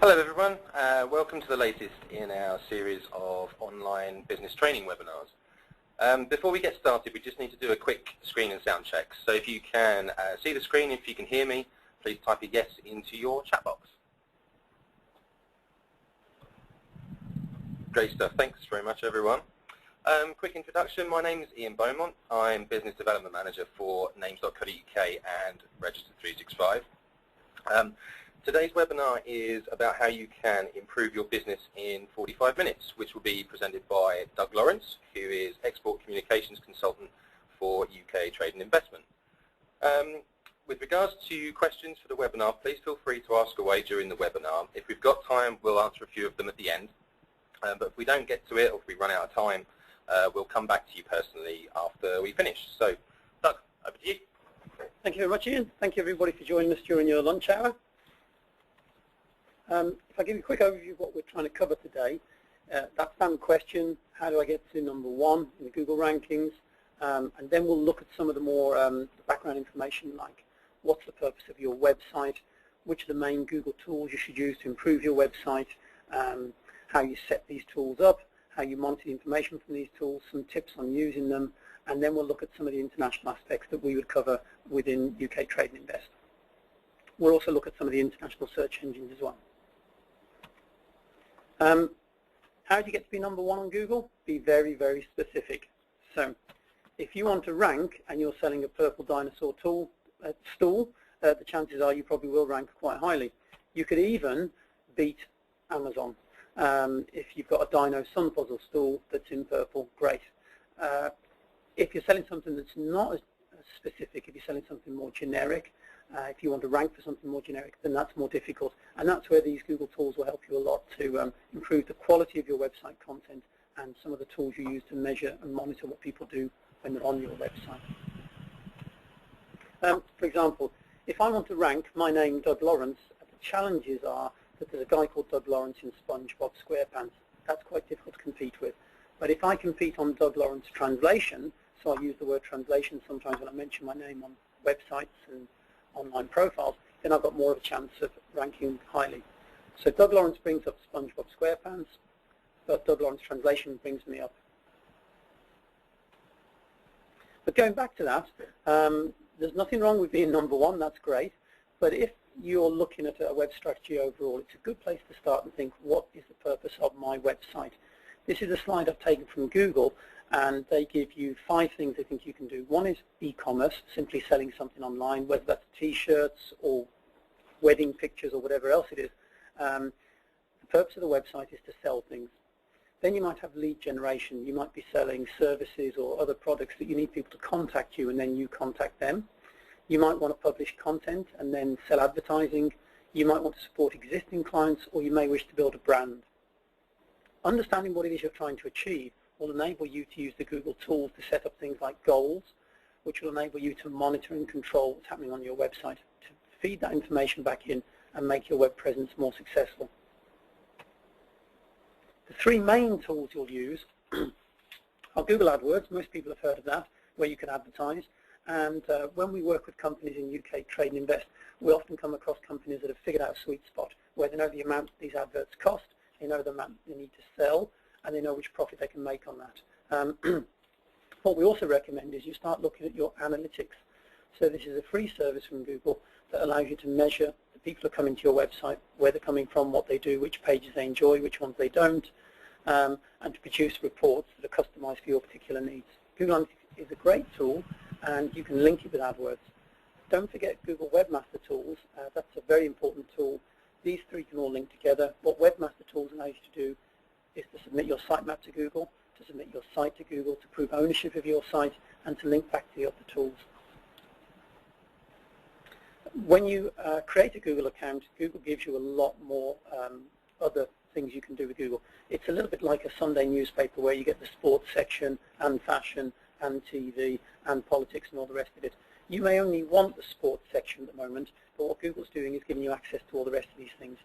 Hello everyone, welcome to the latest in our series of online business training webinars. Before we get started, we just need to do a quick screen and sound check. So if you can see the screen, if you can hear me, please type a yes into your chat box. Great stuff, thanks very much everyone. Quick introduction, my name is Ian Beaumont. I'm Business Development Manager for names.co.uk and Registered 365. Today's webinar is about how you can improve your business in 45 minutes, which will be presented by Doug Lawrence, who is Export Communications Consultant for UK Trade and Investment. With regards to questions for the webinar, please feel free to ask away during the webinar. If we've got time, we'll answer a few of them at the end. But if we don't get to it or if we run out of time, we'll come back to you personally after we finish. So, Doug, over to you. Thank you very much, Ian. Thank you, everybody, for joining us during your lunch hour. If I give you a quick overview of what we're trying to cover today, that standard question, how do I get to number one in the Google rankings? And then we'll look at some of the more background information, like what's the purpose of your website, which are the main Google tools you should use to improve your website, how you set these tools up, how you monitor the information from these tools, some tips on using them, and then we'll look at some of the international aspects that we would cover within UK Trade and Invest. We'll also look at some of the international search engines as well. How do you get to be number one on Google? Be very, very specific. So if you want to rank and you're selling a purple dinosaur stool, the chances are you probably will rank quite highly. You could even beat Amazon. If you've got a dino sun puzzle stool that's in purple, great. If you're selling something that's not as specific, if you're selling something more generic, if you want to rank for something more generic, then that's more difficult. And that's where these Google tools will help you a lot to improve the quality of your website content and some of the tools you use to measure and monitor what people do when they're on your website. For example, if I want to rank my name, Doug Lawrence, the challenges are that there's a guy called Doug Lawrence in SpongeBob SquarePants. That's quite difficult to compete with. But if I compete on Doug Lawrence translation, so I use the word translation sometimes when I mention my name on websites and online profiles, then I've got more of a chance of ranking highly. So Doug Lawrence brings up SpongeBob SquarePants, but Doug Lawrence translation brings me up. But going back to that, there's nothing wrong with being number one, that's great, but if you're looking at a web strategy overall, it's a good place to start and think, what is the purpose of my website? This is a slide I've taken from Google, and they give you 5 things they think you can do. One is e-commerce, simply selling something online, whether that's T-shirts or wedding pictures or whatever else it is. The purpose of the website is to sell things. Then you might have lead generation. You might be selling services or other products that you need people to contact you, and then you contact them. You might want to publish content and then sell advertising. You might want to support existing clients, or you may wish to build a brand. Understanding what it is you're trying to achieve will enable you to use the Google tools to set up things like goals, which will enable you to monitor and control what's happening on your website, to feed that information back in and make your web presence more successful. The 3 main tools you'll use are Google AdWords. Most people have heard of that, where you can advertise. And when we work with companies in UK Trade and Invest, we often come across companies that have figured out a sweet spot, where they know the amount these adverts cost, they know the amount they need to sell, and they know which profit they can make on that. What we also recommend is you start looking at your analytics. So this is a free service from Google that allows you to measure the people who are coming to your website, where they're coming from, what they do, which pages they enjoy, which ones they don't, and to produce reports that are customized for your particular needs. Google Analytics is a great tool, and you can link it with AdWords. Don't forget Google Webmaster Tools. That's a very important tool. These 3 can all link together. What Webmaster Tools allows you to do is to submit your sitemap to Google, to submit your site to Google, to prove ownership of your site, and to link back to the other tools. When you create a Google account, Google gives you a lot more other things you can do with Google. It's a little bit like a Sunday newspaper where you get the sports section and fashion and TV and politics and all the rest of it. You may only want the sports section at the moment, but what Google's doing is giving you access to all the rest of these things.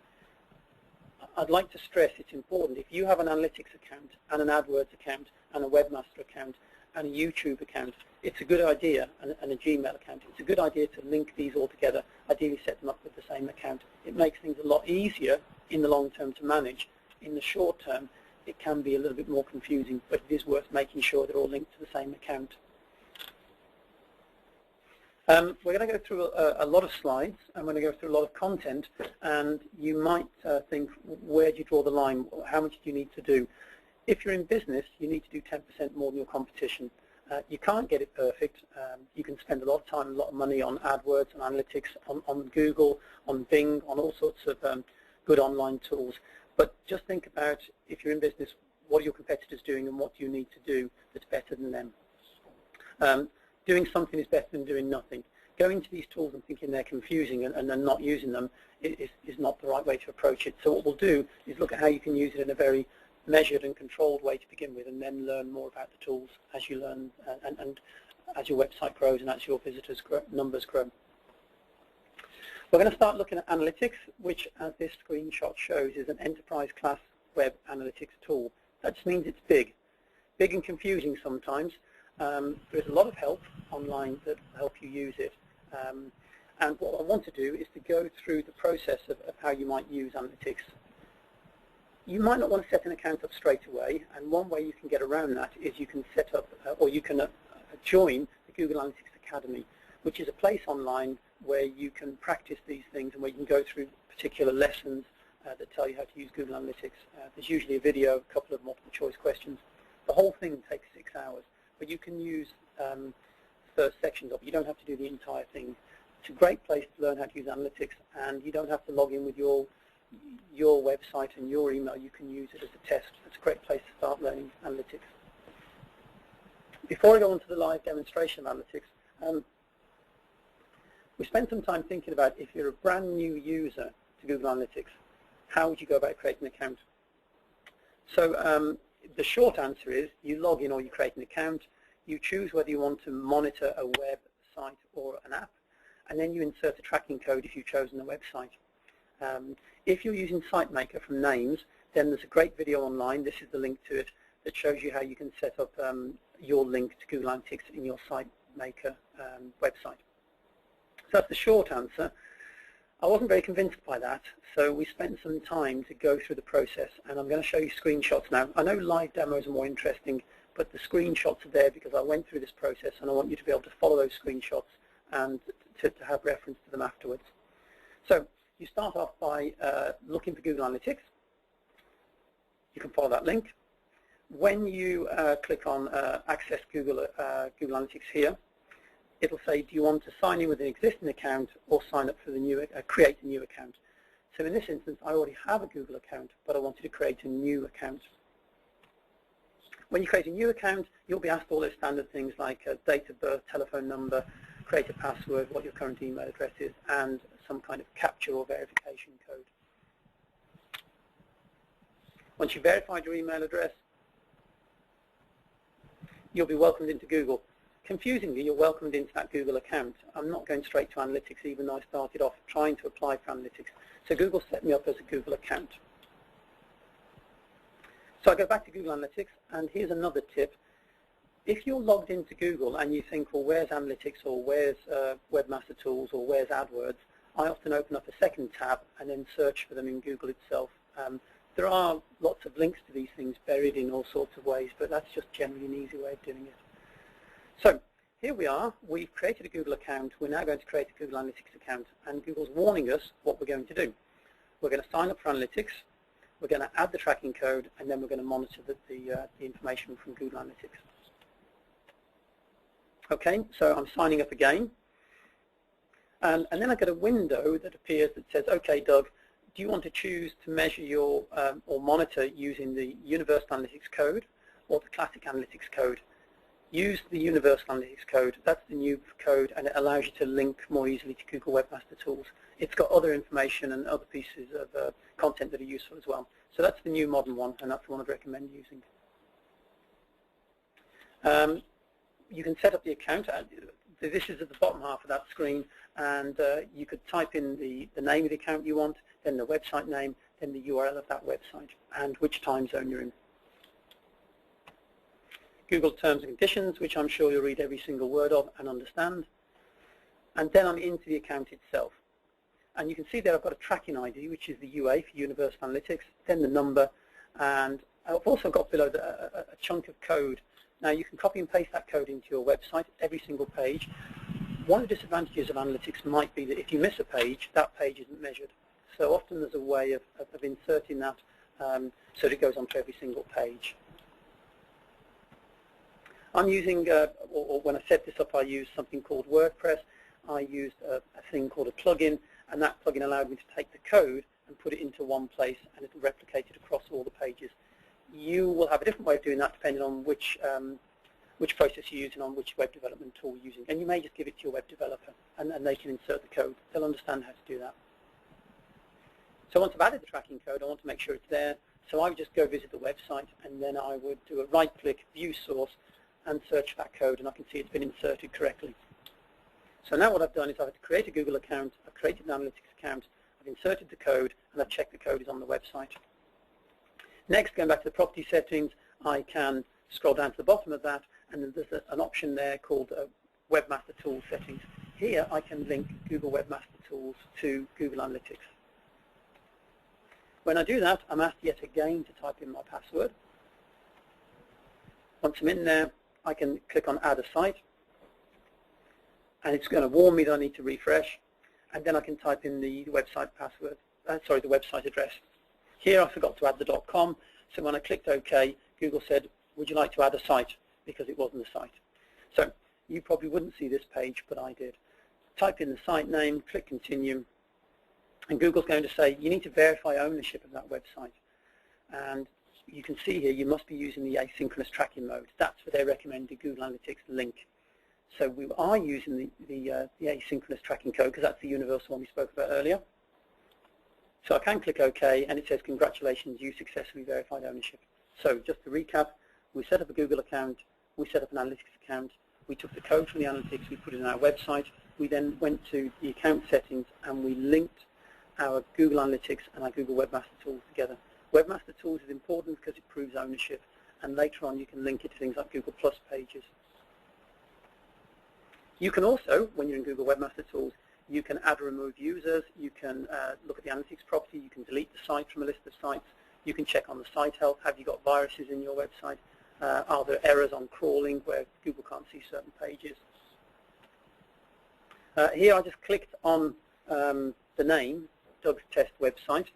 I'd like to stress it's important. If you have an analytics account and an AdWords account and a Webmaster account and a YouTube account, it's a good idea, and a Gmail account, it's a good idea to link these all together, ideally set them up with the same account. It makes things a lot easier in the long term to manage. In the short term, it can be a little bit more confusing, but it is worth making sure they're all linked to the same account. We're going to go through a lot of slides. I'm going to go through a lot of content, and you might think, where do you draw the line? How much do you need to do? If you're in business, you need to do 10% more than your competition. You can't get it perfect. You can spend a lot of time and a lot of money on AdWords and analytics, on Google, on Bing, on all sorts of good online tools. But just think about, if you're in business, what are your competitors doing and what do you need to do that's better than them? Doing something is better than doing nothing. Going to these tools and thinking they're confusing and then not using them is not the right way to approach it. So what we'll do is look at how you can use it in a very measured and controlled way to begin with, and then learn more about the tools as you learn and as your website grows and as your visitors numbers grow. We're going to start looking at analytics, which, as this screenshot shows, is an enterprise class web analytics tool. That just means it's big and confusing sometimes. There's a lot of help online that will help you use it. And what I want to do is to go through the process of how you might use analytics. You might not want to set an account up straight away, and one way you can get around that is you can set up, or you can join the Google Analytics Academy, which is a place online where you can practice these things and where you can go through particular lessons that tell you how to use Google Analytics. There's usually a video, a couple of multiple choice questions. The whole thing takes 6 hours, but you can use first sections of it. You don't have to do the entire thing. It's a great place to learn how to use analytics, and you don't have to log in with your website and your email. You can use it as a test. It's a great place to start learning analytics. Before I go on to the live demonstration of analytics, we spent some time thinking about, if you're a brand new user to Google Analytics, how would you go about creating an account? So the short answer is you log in or you create an account, you choose whether you want to monitor a website or an app, and then you insert a tracking code if you've chosen a website. If you're using SiteMaker from Names, then there's a great video online, this is the link to it, that shows you how you can set up your link to Google Analytics in your SiteMaker website. So that's the short answer. I wasn't very convinced by that, so we spent some time to go through the process, and I'm going to show you screenshots now. I know live demos are more interesting, but the screenshots are there because I went through this process, and I want you to be able to follow those screenshots and to have reference to them afterwards. So you start off by looking for Google Analytics. You can follow that link. When you click on Access Google Analytics here, it'll say, do you want to sign in with an existing account or sign up for the new, create a new account? So in this instance, I already have a Google account, but I wanted to create a new account. When you create a new account, you'll be asked all those standard things like date of birth, telephone number, create a password, what your current email address is, and some kind of capture or verification code. Once you've verified your email address, you'll be welcomed into Google. Confusingly, you're welcomed into that Google account. I'm not going straight to analytics, even though I started off trying to apply for analytics. So Google set me up as a Google account. So I go back to Google Analytics, and here's another tip. If you're logged into Google and you think, well, where's analytics, or where's Webmaster Tools, or where's AdWords, I often open up a second tab and then search for them in Google itself. There are lots of links to these things buried in all sorts of ways, but that's just generally an easy way of doing it. So here we are. We've created a Google account. We're now going to create a Google Analytics account, and Google's warning us what we're going to do. We're going to sign up for Analytics. We're going to add the tracking code, and then we're going to monitor the information from Google Analytics. Okay, so I'm signing up again. And then I get a window that appears that says, okay, Doug, do you want to choose to measure your or monitor using the Universal Analytics code or the Classic Analytics code? Use the Universal Analytics code. That's the new code, and it allows you to link more easily to Google Webmaster Tools. It's got other information and other pieces of content that are useful as well. So that's the new modern one, and that's the one I'd recommend using. You can set up the account. This is at the bottom half of that screen, and you could type in the name of the account you want, then the website name, then the URL of that website, and which time zone you're in. Google Terms and Conditions, which I'm sure you'll read every single word of and understand. And then I'm into the account itself. And you can see there I've got a tracking ID, which is the UA for Universal Analytics, then the number, and I've also got below a chunk of code. Now you can copy and paste that code into your website, every single page. One of the disadvantages of analytics might be that if you miss a page, that page isn't measured. So often there's a way of inserting that so that it goes onto every single page. I'm using, or when I set this up, I used something called WordPress. I used a thing called a plugin, and that plugin allowed me to take the code and put it into one place, and it'll replicate it across all the pages. You will have a different way of doing that depending on which process you're using, on which web development tool you're using. And you may just give it to your web developer, and they can insert the code. They'll understand how to do that. So once I've added the tracking code, I want to make sure it's there. So I would just go visit the website, and then I would do a right-click, view source, and search for that code, and I can see it's been inserted correctly. So now what I've done is I've created a Google account, I've created an analytics account, I've inserted the code, and I've checked the code is on the website. Next, going back to the property settings, I can scroll down to the bottom of that, and then there's an option there called Webmaster Tools Settings. Here I can link Google Webmaster Tools to Google Analytics. When I do that, I'm asked yet again to type in my password. Once I'm in there, I can click on Add a Site, and it's going to warn me that I need to refresh, and then I can type in the website password, the website address. Here I forgot to add the .com, so when I clicked OK, Google said, would you like to add a site? Because it wasn't a site. So you probably wouldn't see this page, but I did. Type in the site name, click Continue, and Google's going to say, you need to verify ownership of that website. And you can see here, you must be using the asynchronous tracking mode. That's for their recommended Google Analytics link. So we are using the asynchronous tracking code because that's the universal one we spoke about earlier. So I can click OK, and it says, congratulations, you successfully verified ownership. So just to recap, we set up a Google account, we set up an analytics account, we took the code from the analytics, we put it in our website, we then went to the account settings and we linked our Google Analytics and our Google Webmaster Tools together. Webmaster Tools is important because it proves ownership, and later on you can link it to things like Google Plus pages. You can also, when you're in Google Webmaster Tools, you can add or remove users, you can look at the analytics property, you can delete the site from a list of sites, you can check on the site health, have you got viruses in your website, are there errors on crawling where Google can't see certain pages. Here I just clicked on the name, Doug's Test Website,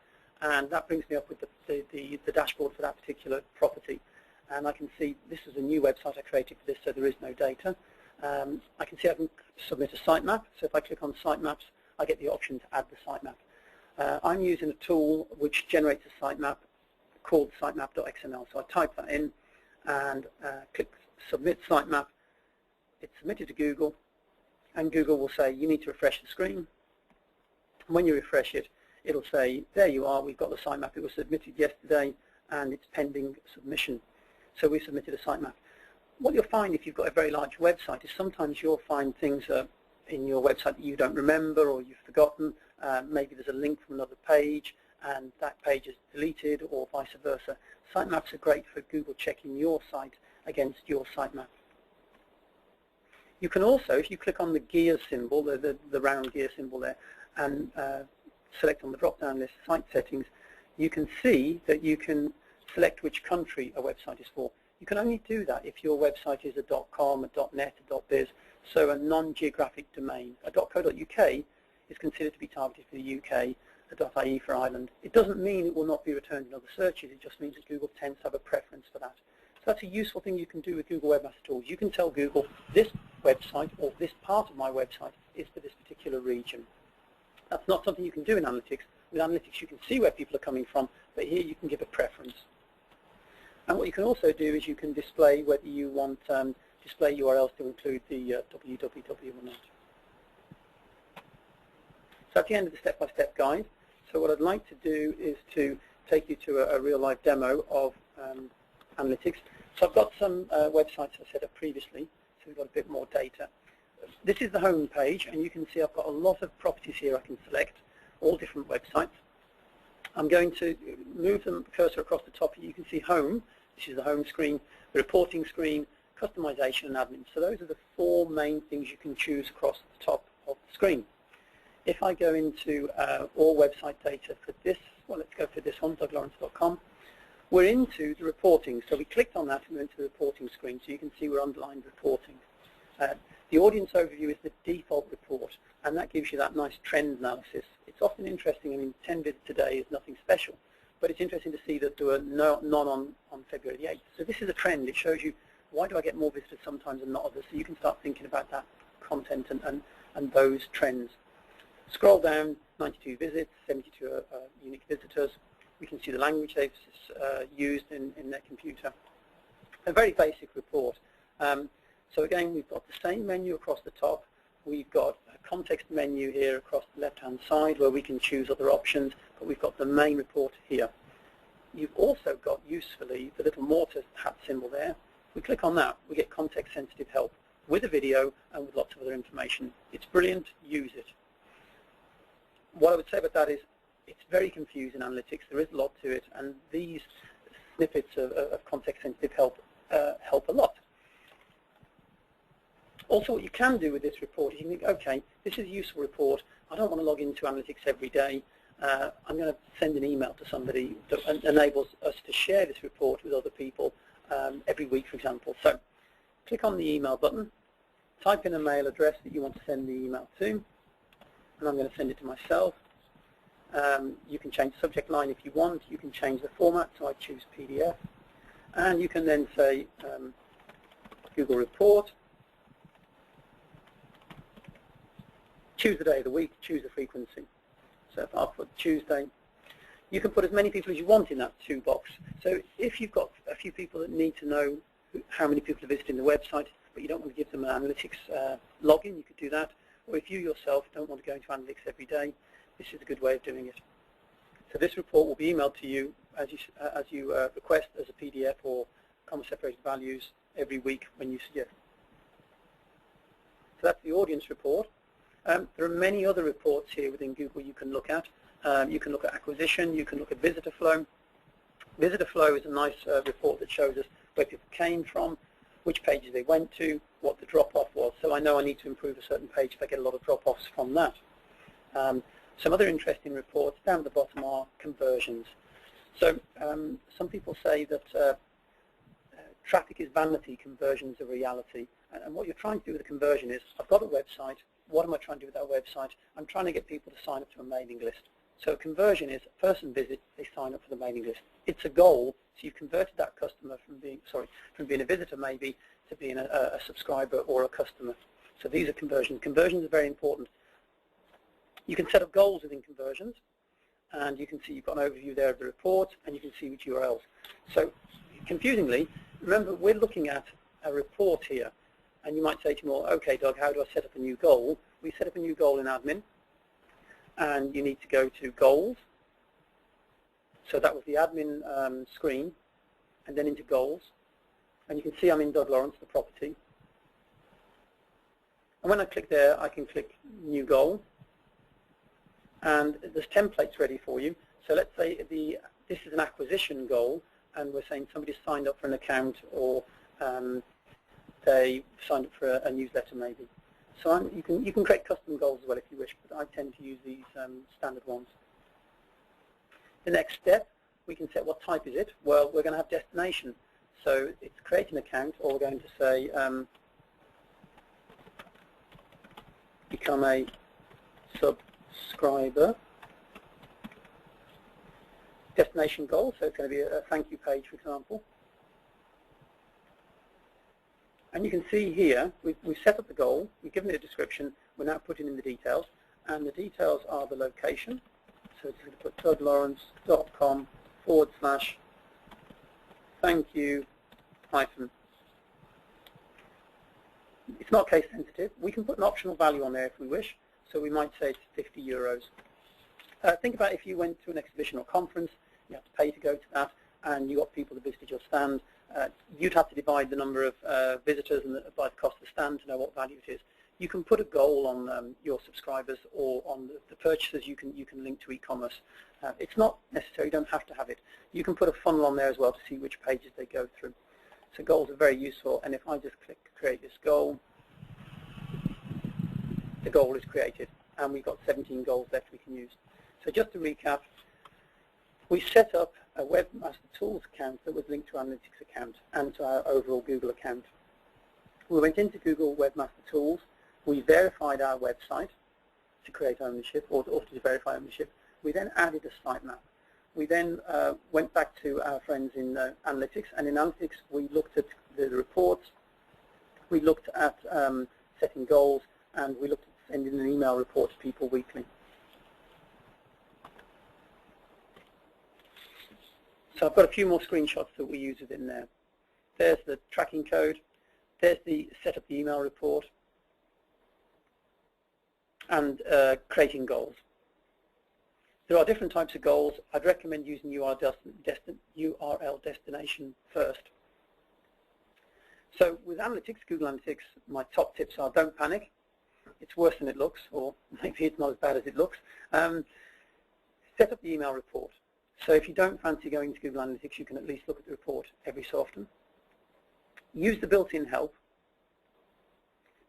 and that brings me up with the dashboard for that particular property. And I can see this is a new website I created for this, so there is no data. I can see I can submit a sitemap, so if I click on sitemaps, I get the option to add the sitemap. I'm using a tool which generates a sitemap called sitemap.xml, so I type that in and click Submit Sitemap. It's submitted to Google, and Google will say, you need to refresh the screen. And when you refresh it, it'll say, there you are, we've got the sitemap, it was submitted yesterday, and it's pending submission. So we submitted a sitemap. What you'll find if you've got a very large website is sometimes you'll find things in your website that you don't remember or you've forgotten. Maybe there's a link from another page and that page is deleted, or vice versa. Sitemaps are great for Google checking your site against your sitemap. You can also, if you click on the gear symbol, the round gear symbol there, and select on the drop-down list Site Settings, you can see that you can select which country a website is for. You can only do that if your website is a .com, a .net, a .biz, so a non-geographic domain. A .co.uk is considered to be targeted for the UK, a .ie for Ireland. It doesn't mean it will not be returned in other searches, it just means that Google tends to have a preference for that. So that's a useful thing you can do with Google Webmaster Tools. You can tell Google, this website or this part of my website is for this particular region. That's not something you can do in analytics. With analytics you can see where people are coming from, but here you can give a preference. And what you can also do is you can display whether you want display URLs to include the www or not. So at the end of the step-by-step guide, so what I'd like to do is to take you to a real-life demo of analytics. So I've got some websites I set up previously, so we've got a bit more data. This is the home page, and you can see I've got a lot of properties here I can select, all different websites. I'm going to move the cursor across the top. You can see home. This is the home screen, the reporting screen, customization, and admin. So those are the four main things you can choose across the top of the screen. If I go into all website data for this, well, let's go for this one, douglawrence.com, we're into the reporting. So we clicked on that and we're into the reporting screen. So you can see we're underlined reporting. The audience overview is the default report, and that gives you that nice trend analysis. It's often interesting. I mean, 10 visits today is nothing special, but it's interesting to see that there were none on February the 8th. So this is a trend. It shows you why do I get more visitors sometimes and not others. So you can start thinking about that content and those trends. Scroll down, 92 visits, 72 unique visitors. We can see the language they've used in their computer. A very basic report. So again, we've got the same menu across the top. We've got a context menu here across the left-hand side where we can choose other options, but we've got the main report here. You've also got, usefully, the little mortar hat symbol there. If we click on that, we get context-sensitive help with a video and with lots of other information. It's brilliant. Use it. What I would say about that is it's very confusing analytics. There is a lot to it, and these snippets of context-sensitive help help a lot. Also, what you can do with this report is you can think, okay, this is a useful report. I don't want to log into analytics every day. I'm going to send an email to somebody that enables us to share this report with other people every week, for example. So click on the email button, type in a mail address that you want to send the email to, and I'm going to send it to myself. You can change the subject line if you want. You can change the format, so I choose PDF. And you can then say Google Report. Choose the day of the week, choose the frequency. So if I put Tuesday, you can put as many people as you want in that to box. So if you've got a few people that need to know how many people are visiting the website, but you don't want to give them an analytics login, you could do that. Or if you yourself don't want to go into analytics every day, this is a good way of doing it. So this report will be emailed to you as you request as a PDF or comma-separated values every week when you suggest. So that's the audience report. There are many other reports here within Google you can look at. You can look at acquisition. You can look at visitor flow. Visitor flow is a nice report that shows us where people came from, which pages they went to, what the drop-off was. So I know I need to improve a certain page if I get a lot of drop-offs from that. Some other interesting reports down at the bottom are conversions. So some people say that traffic is vanity, conversions are reality. And what you're trying to do with a conversion is, I've got a website. What am I trying to do with that website? I'm trying to get people to sign up to a mailing list. So a conversion is a person visits, they sign up for the mailing list. It's a goal, so you've converted that customer from being a visitor maybe to being a subscriber or a customer. So these are conversions. Conversions are very important. You can set up goals within conversions, and you can see you've got an overview there of the report, and you can see which URLs. So confusingly, remember we're looking at a report here. And you might say to me, well, okay, Doug, how do I set up a new goal? We set up a new goal in admin, and you need to go to goals. So that was the admin screen, and then into goals. And you can see I'm in Doug Lawrence, the property. And when I click there, I can click new goal. And there's templates ready for you. So let's say this is an acquisition goal, and we're saying somebody signed up for an account, or they signed up for a newsletter maybe. So you can create custom goals as well if you wish, but I tend to use these standard ones. The next step, we can set what type is it. Well, we're going to have destination. So it's create an account, or we're going to say become a subscriber. Destination goal, so it's going to be a thank you page, for example. And you can see here, we've set up the goal, we've given it a description, we're now putting in the details, and the details are the location. So it's going to put douglawrence.com / thank you hyphen. It's not case sensitive. We can put an optional value on there if we wish, so we might say it's 50 euros. Think about if you went to an exhibition or conference, you have to pay to go to that, and you got people that visited your stand. You'd have to divide the number of visitors and by the cost of the stand to know what value it is. You can put a goal on your subscribers, or on the purchases you can link to e-commerce. It's not necessary, you don't have to have it. You can put a funnel on there as well to see which pages they go through. So goals are very useful, and if I just click create this goal, the goal is created. and we've got 17 goals left we can use. So just to recap, we set up a Webmaster Tools account that was linked to our Analytics account and to our overall Google account. We went into Google Webmaster Tools, we verified our website to create ownership or to verify ownership. We then added a sitemap. We then went back to our friends in Analytics, and in Analytics we looked at the reports, we looked at setting goals, and we looked at sending an email report to people weekly. So I've got a few more screenshots that we use within there. There's the tracking code, there's the set up the email report, and creating goals. There are different types of goals. I'd recommend using URL destination first. So with Analytics, Google Analytics, my top tips are don't panic. It's worse than it looks, or maybe it's not as bad as it looks. Set up the email report. So if you don't fancy going to Google Analytics, you can at least look at the report every so often. Use the built-in help.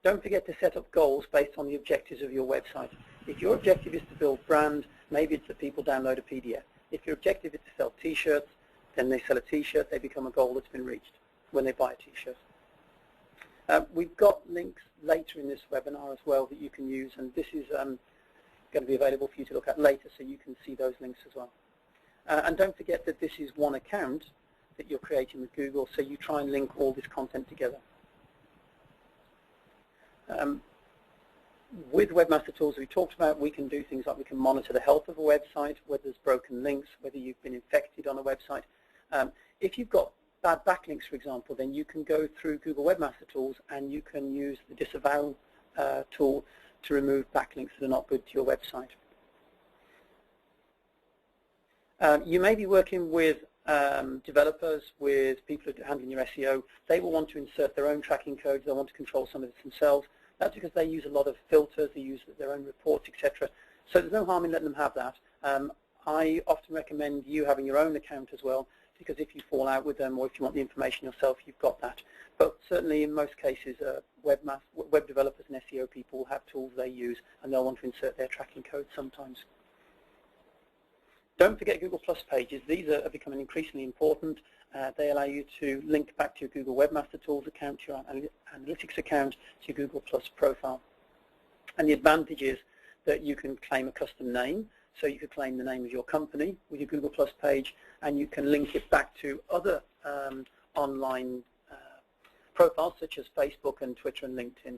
Don't forget to set up goals based on the objectives of your website. If your objective is to build brand, maybe it's that people download a PDF. If your objective is to sell T-shirts, then they sell a T-shirt, they become a goal that's been reached when they buy a T-shirt. We've got links later in this webinar as well that you can use, and this is going to be available for you to look at later so you can see those links as well. And don't forget that this is one account that you're creating with Google, so you try and link all this content together. With Webmaster Tools we talked about, we can do things like we can monitor the health of a website, whether there's broken links, whether you've been infected on a website. If you've got bad backlinks, for example, then you can go through Google Webmaster Tools and you can use the disavow tool to remove backlinks that are not good to your website. You may be working with developers, with people who are handling your SEO. They will want to insert their own tracking codes. They'll want to control some of it themselves. That's because they use a lot of filters. They use their own reports, etc. So there's no harm in letting them have that. I often recommend you having your own account as well, because if you fall out with them or if you want the information yourself, you've got that. But certainly in most cases, web developers and SEO people will have tools they use, and they'll want to insert their tracking codes sometimes. Don't forget Google Plus pages. These are becoming increasingly important. They allow you to link back to your Google Webmaster Tools account, to your Analytics account, to your Google Plus profile. And the advantage is that you can claim a custom name. So you could claim the name of your company with your Google Plus page, and you can link it back to other online profiles such as Facebook and Twitter and LinkedIn.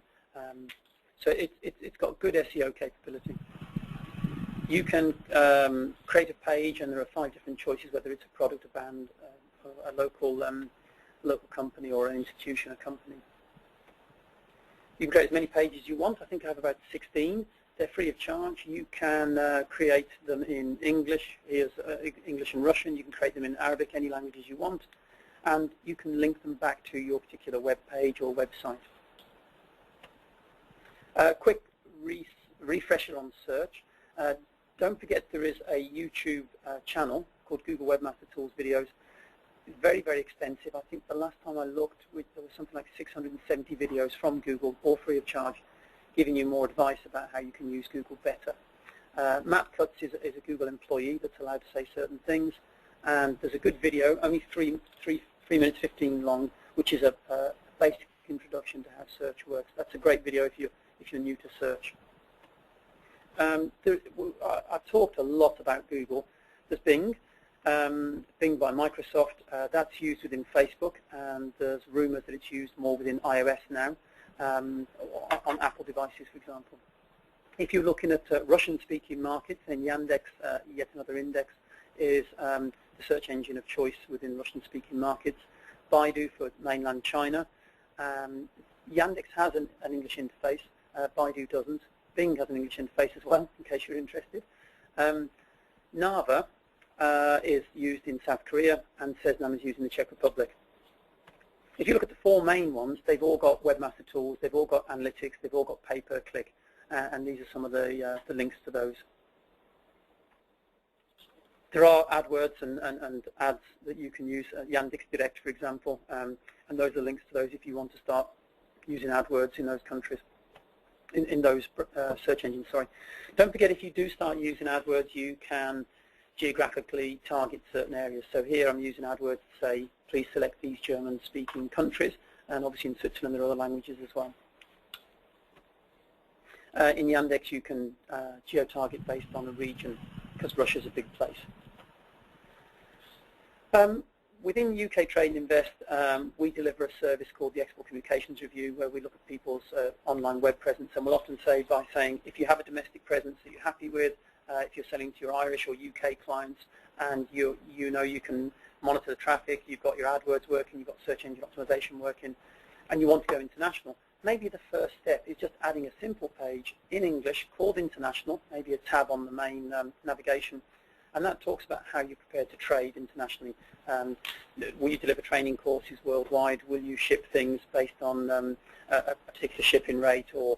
So it's got good SEO capability. You can create a page, and there are 5 different choices, whether it's a product, a band, a local company, or an institution, a company. You can create as many pages as you want. I think I have about 16. They're free of charge. You can create them in English. Here's English and Russian. You can create them in Arabic, any languages you want. And you can link them back to your particular web page or website. Quick refresher on search. Don't forget there is a YouTube channel called Google Webmaster Tools Videos. It's very, very extensive. I think the last time I looked, there was something like 670 videos from Google, all free of charge, giving you more advice about how you can use Google better. Matt Cutts is a Google employee that's allowed to say certain things, and there's a good video, only 3 minutes 15 long, which is a basic introduction to how search works. That's a great video if you're new to search. I've talked a lot about Google. There's Bing. Bing by Microsoft. That's used within Facebook, and there's rumors that it's used more within iOS now. On Apple devices, for example. If you're looking at Russian-speaking markets, then Yandex, yet another index, is the search engine of choice within Russian-speaking markets. Baidu for mainland China. Yandex has an English interface. Baidu doesn't. Bing has an English interface as well, in case you're interested. Nava is used in South Korea, and Seznam is used in the Czech Republic. If you look at the 4 main ones, they've all got Webmaster Tools, they've all got Analytics, they've all got pay-per-click, and these are some of the links to those. There are AdWords and ads that you can use, Yandex Direct, for example, and those are links to those if you want to start using AdWords in those countries. in those search engines. Sorry. Don't forget, if you do start using AdWords, you can geographically target certain areas. So here I'm using AdWords to say, please select these German-speaking countries, and obviously in Switzerland there are other languages as well. In Yandex you can geo-target based on a region, because Russia's a big place. Within UK Trade and Invest, we deliver a service called the Export Communications Review, where we look at people's online web presence, and we'll often say by saying, if you have a domestic presence that you're happy with, if you're selling to your Irish or UK clients, and you know you can monitor the traffic, you've got your AdWords working, you've got search engine optimization working, and you want to go international, maybe the first step is just adding a simple page in English called International, maybe a tab on the main navigation, and that talks about how you're prepared to trade internationally. Will you deliver training courses worldwide? Will you ship things based on a particular shipping rate, or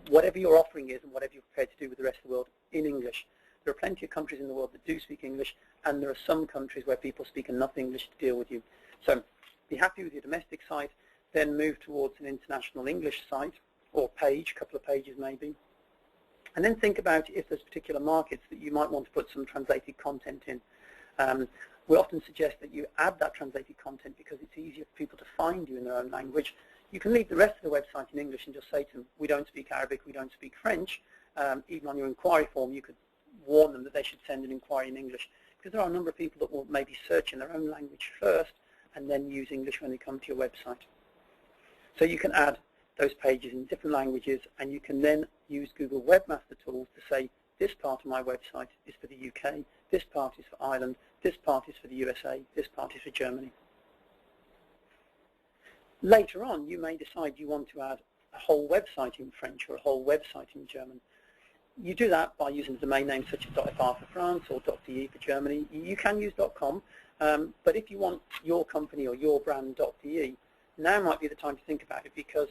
whatever your offering is and whatever you're prepared to do with the rest of the world in English? There are plenty of countries in the world that do speak English, and there are some countries where people speak enough English to deal with you. So be happy with your domestic site, then move towards an international English site or page, a couple of pages maybe. And then think about if there's particular markets that you might want to put some translated content in. We often suggest that you add that translated content because it's easier for people to find you in their own language. You can leave the rest of the website in English and just say to them, we don't speak Arabic, we don't speak French. Even on your inquiry form, you could warn them that they should send an inquiry in English, because there are a number of people that will maybe search in their own language first and then use English when they come to your website. So you can add those pages in different languages, and you can then use Google Webmaster Tools to say, this part of my website is for the UK, this part is for Ireland, this part is for the USA, this part is for Germany. Later on, you may decide you want to add a whole website in French or a whole website in German. You do that by using domain names such as .fr for France or .de for Germany. You can use .com, but if you want your company or your brand .de, now might be the time to think about it, because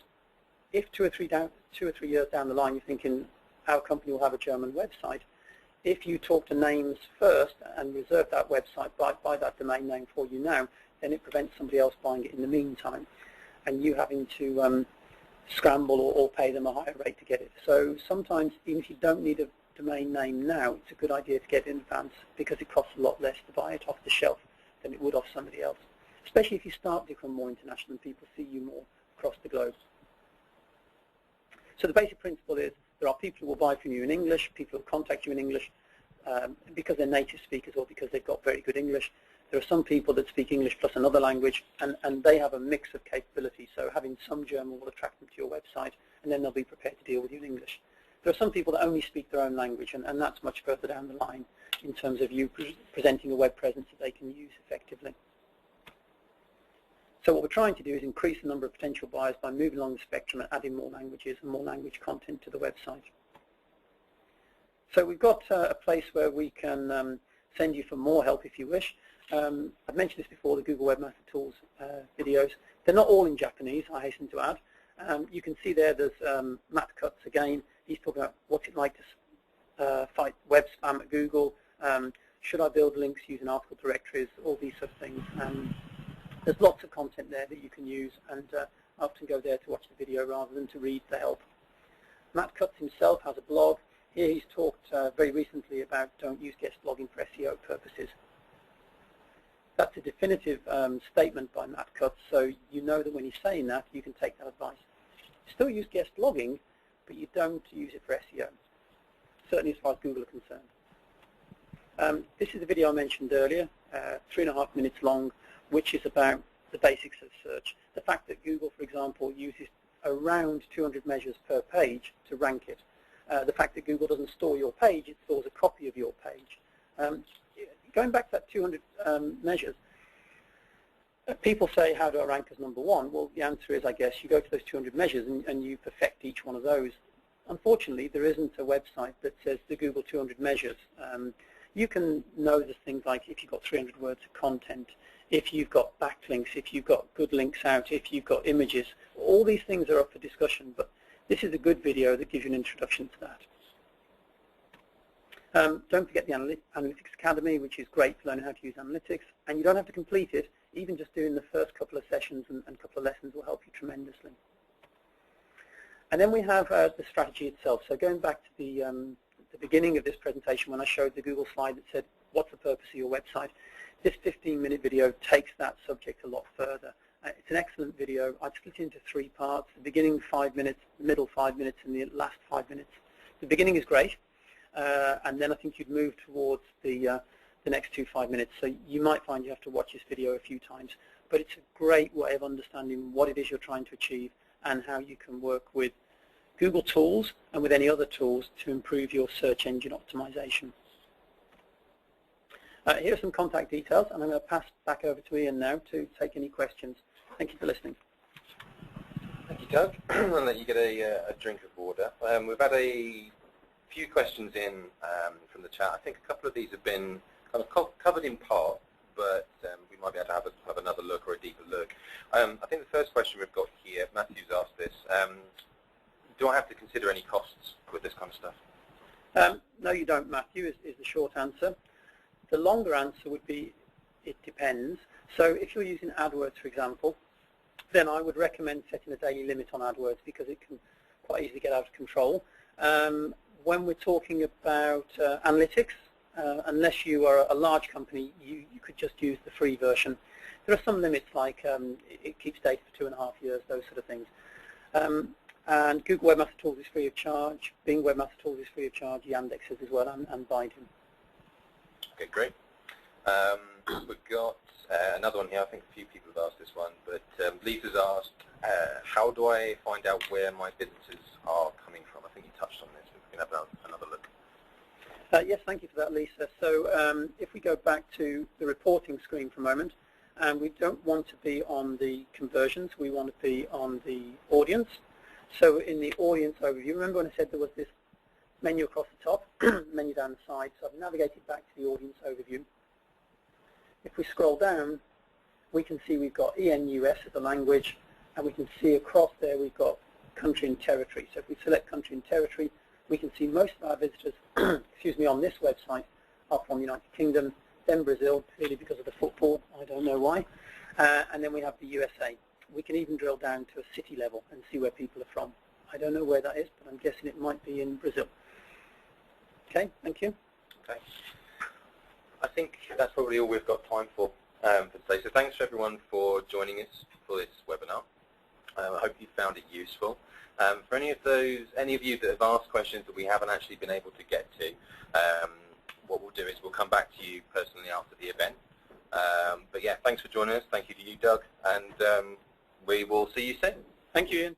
if 2 or 3 years down the line you're thinking our company will have a German website, if you talk to names first and reserve that website by that domain name for you now, then it prevents somebody else buying it in the meantime, and you having to scramble or pay them a higher rate to get it. So sometimes, even if you don't need a domain name now, it's a good idea to get it in advance, because it costs a lot less to buy it off the shelf than it would off somebody else, especially if you start to become more international and people see you more across the globe. So the basic principle is there are people who will buy from you in English, people who will contact you in English because they're native speakers or because they've got very good English. There are some people that speak English plus another language, and they have a mix of capabilities. So having some German will attract them to your website, and then they'll be prepared to deal with you in English. There are some people that only speak their own language, and that's much further down the line in terms of you presenting a web presence that they can use effectively. So what we're trying to do is increase the number of potential buyers by moving along the spectrum and adding more languages and more language content to the website. So we've got a place where we can send you for more help if you wish. I've mentioned this before, the Google Webmaster Tools videos. They're not all in Japanese, I hasten to add. You can see there's Matt Cutts again. He's talking about what's it like to fight web spam at Google. Should I build links using article directories, all these sort of things. There's lots of content there that you can use, and I often go there to watch the video rather than to read the help. Matt Cutts himself has a blog. Here he's talked very recently about don't use guest blogging for SEO purposes. That's a definitive statement by Matt Cutts, so you know that when he's saying that, you can take that advice. Still use guest blogging, but you don't use it for SEO, certainly as far as Google are concerned. This is a video I mentioned earlier, 3.5 minutes long, which is about the basics of search. The fact that Google, for example, uses around 200 measures per page to rank it. The fact that Google doesn't store your page, it stores a copy of your page. Going back to that 200 measures, people say, how do I rank as number one? Well, the answer is, I guess, you go to those 200 measures and you perfect each one of those. Unfortunately, there isn't a website that says the Google 200 measures. You can know there's things like if you've got 300 words of content, if you've got backlinks, if you've got good links out, if you've got images. All these things are up for discussion, but this is a good video that gives you an introduction to that. Don't forget the Analytics Academy, which is great for learning how to use analytics, and you don't have to complete it. Even just doing the first couple of sessions and couple of lessons will help you tremendously. And then we have the strategy itself. So going back to the beginning of this presentation when I showed the Google slide that said, what's the purpose of your website? This 15-minute video takes that subject a lot further. It's an excellent video. I'd split it into 3 parts, the beginning 5 minutes, the middle 5 minutes, and the last 5 minutes. The beginning is great, and then I think you'd move towards the next 5 minutes. So you might find you have to watch this video a few times, but it's a great way of understanding what it is you're trying to achieve and how you can work with Google tools and with any other tools to improve your search engine optimization. Here are some contact details, and I'm going to pass back over to Ian now to take any questions. Thank you for listening. Thank you, Doug. I'll let you get a drink of water. We've had a few questions in from the chat. I think a couple of these have been kind of covered in part, but we might be able to have another look or a deeper look. I think the first question we've got here, Matthew's asked this, do I have to consider any costs with this kind of stuff? No, you don't, Matthew, is the short answer. The longer answer would be, it depends. So if you're using AdWords, for example, then I would recommend setting a daily limit on AdWords because it can quite easily get out of control. When we're talking about analytics, unless you are a large company, you could just use the free version. There are some limits like it keeps data for 2.5 years, those sort of things. And Google Webmaster Tools is free of charge, Bing Webmaster Tools is free of charge, Yandex is as well, and Baidu. Okay, great. We've got another one here. I think a few people have asked this one, but Lisa's asked, how do I find out where my visitors are coming from? I think you touched on this, but we can have another look. Yes, thank you for that, Lisa. So if we go back to the reporting screen for a moment, and we don't want to be on the conversions, we want to be on the audience. So in the audience overview, remember when I said there was this menu across the top, menu down the side, so I've navigated back to the audience overview. If we scroll down, we can see we've got ENUS as a language, and we can see across there we've got country and territory. So if we select country and territory, we can see most of our visitors excuse me, on this website are from the United Kingdom, then Brazil, clearly because of the football, I don't know why, and then we have the USA. We can even drill down to a city level and see where people are from. I don't know where that is, but I'm guessing it might be in Brazil. Okay, thank you. Okay. I think that's probably all we've got time for today. So thanks to everyone for joining us for this webinar. I hope you found it useful. For any of you that have asked questions that we haven't actually been able to get to, what we'll do is we'll come back to you personally after the event. But yeah, thanks for joining us. Thank you to you, Doug, and we will see you soon. Thank you, Ian.